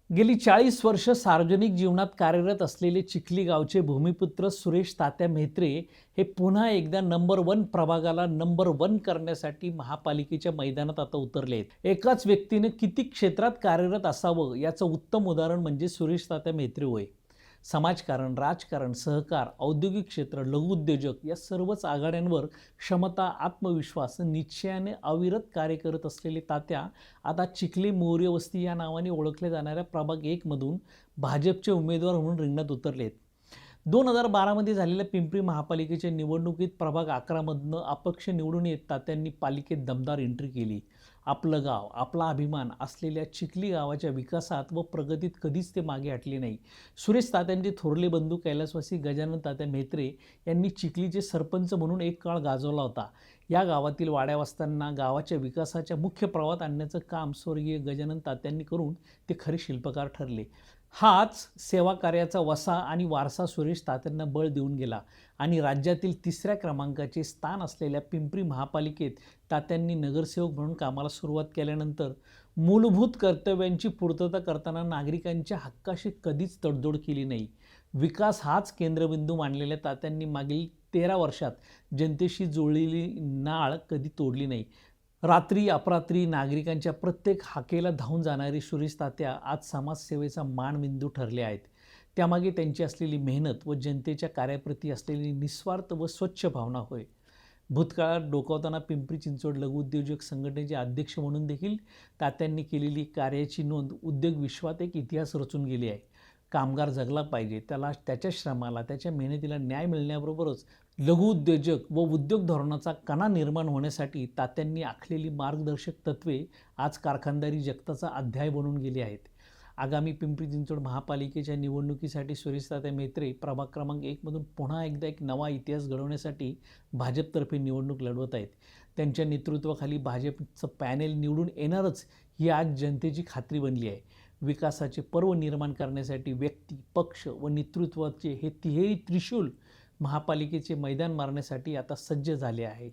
गेली 40 वर्ष सार्वजनिक जीवनात कार्यरत असलेले चिखली गावचे भूमिपुत्र सुरेश तात्या म्हेत्रे हे पुन्हा एकदा नंबर 1 प्रभागाला नंबर 1 करण्यासाठी महापालिकेच्या मैदानात आता उतरले आहेत. एकाच व्यक्तीने किती क्षेत्रात कार्यरत असावं याचं उत्तम उदाहरण म्हणजे सुरेश तात्या म्हेत्रे होय. समाजकारण, राजकारण, सहकार, औद्योगिक क्षेत्र, लघुउद्योजक या सर्वच आघाड्यांवर क्षमता, आत्मविश्वास, निश्चयाने अविरत कार्य करत असलेले तात्या आता चिखली मौर्य वस्ती या नावाने ओळखल्या जाणाऱ्या प्रभाग 1 मधून भाजपचे उमेदवार म्हणून रिंगणात उतरलेत. 2012 मध्ये झालेल्या पिंपरी महापालिकेच्या निवडणुकीत प्रभाग 11 मधनं अपक्ष निवडून येत तात्यांनी पालिकेत दमदार एंट्री केली. आपलं गाव, आपला अभिमान असलेल्या चिखली गावाच्या विकासात व प्रगतीत कधीच ते मागे हटले नाही. सुरेश तात्यांचे थोरले बंधू कैलासवासी गजानन तात्या म्हेत्रे यांनी चिखलीचे सरपंच म्हणून एक काळ गाजवला होता. या गावातील वाड्यावस्त्यांना गावाच्या विकासाच्या मुख्य प्रवाहात आणण्याचं काम स्वर्गीय गजानन तात्यांनी करून ते खरे शिल्पकार ठरले. हाच सेवा कार्याचा वसा आणि वारसा सुरेश तात्यांना बळ देऊन गेला आणि राज्यातील 3ऱ्या क्रमांकाचे स्थान असलेल्या पिंपरी महापालिकेत तात्यांनी नगरसेवक म्हणून कामाला सुरुवात केल्यानंतर मूलभूत कर्तव्यांची पूर्तता करताना नागरिकांच्या हक्काशी कधीच तडजोड केली नाही. विकास हाच केंद्रबिंदू मानलेल्या तात्यांनी मागील 13 वर्षात जनतेशी जोडलेली नाळ कधी तोडली नाही. रात्री अपरात्री नागरिकांच्या प्रत्येक हाकेला धावून जाणारे सुरेश तात्या आज समाजसेवेचा मानबिंदू ठरले आहेत. त्यामागे त्यांची असलेली मेहनत व जनतेच्या कार्याप्रती असलेली निस्वार्थ व स्वच्छ भावना होय. भूतकाळात डोकावताना पिंपरी चिंचवड लघुउद्योजक संघटनेचे अध्यक्ष म्हणून देखील तात्यांनी केलेली कार्याची नोंद उद्योग विश्वात एक इतिहास रचून गेली आहे. कामगार जगला पाहिजे, त्याला त्याच्या श्रमाला, त्याच्या मेहनतीला न्याय मिळण्याबरोबरच लघुउद्योजक व उद्योग धोरणाचा कणा निर्माण होण्यासाठी तात्यांनी आखलेली मार्गदर्शक तत्त्वे आज कारखानदारी जगताचा अध्याय बनून गेली आहेत. आगामी पिंपरी चिंचवड महापालिकेच्या निवडणुकीसाठी सुरेश तात्या म्हेत्रे प्रभाग क्रमांक 1 मधून पुन्हा एकदा एक नवा इतिहास घडवण्यासाठी भाजपतर्फे निवडणूक लढवत आहेत. त्यांच्या नेतृत्वाखाली भाजपचं पॅनेल निवडून येणारच ही आज जनतेची खात्री बनली आहे. विकासाचे पर्व निर्माण करण्यासाठी व्यक्ती, पक्ष व नेतृत्वाचे हे तिहेरी त्रिशूल महापालिकेचे मैदान मारण्यासाठी आता सज्ज झाले आहे.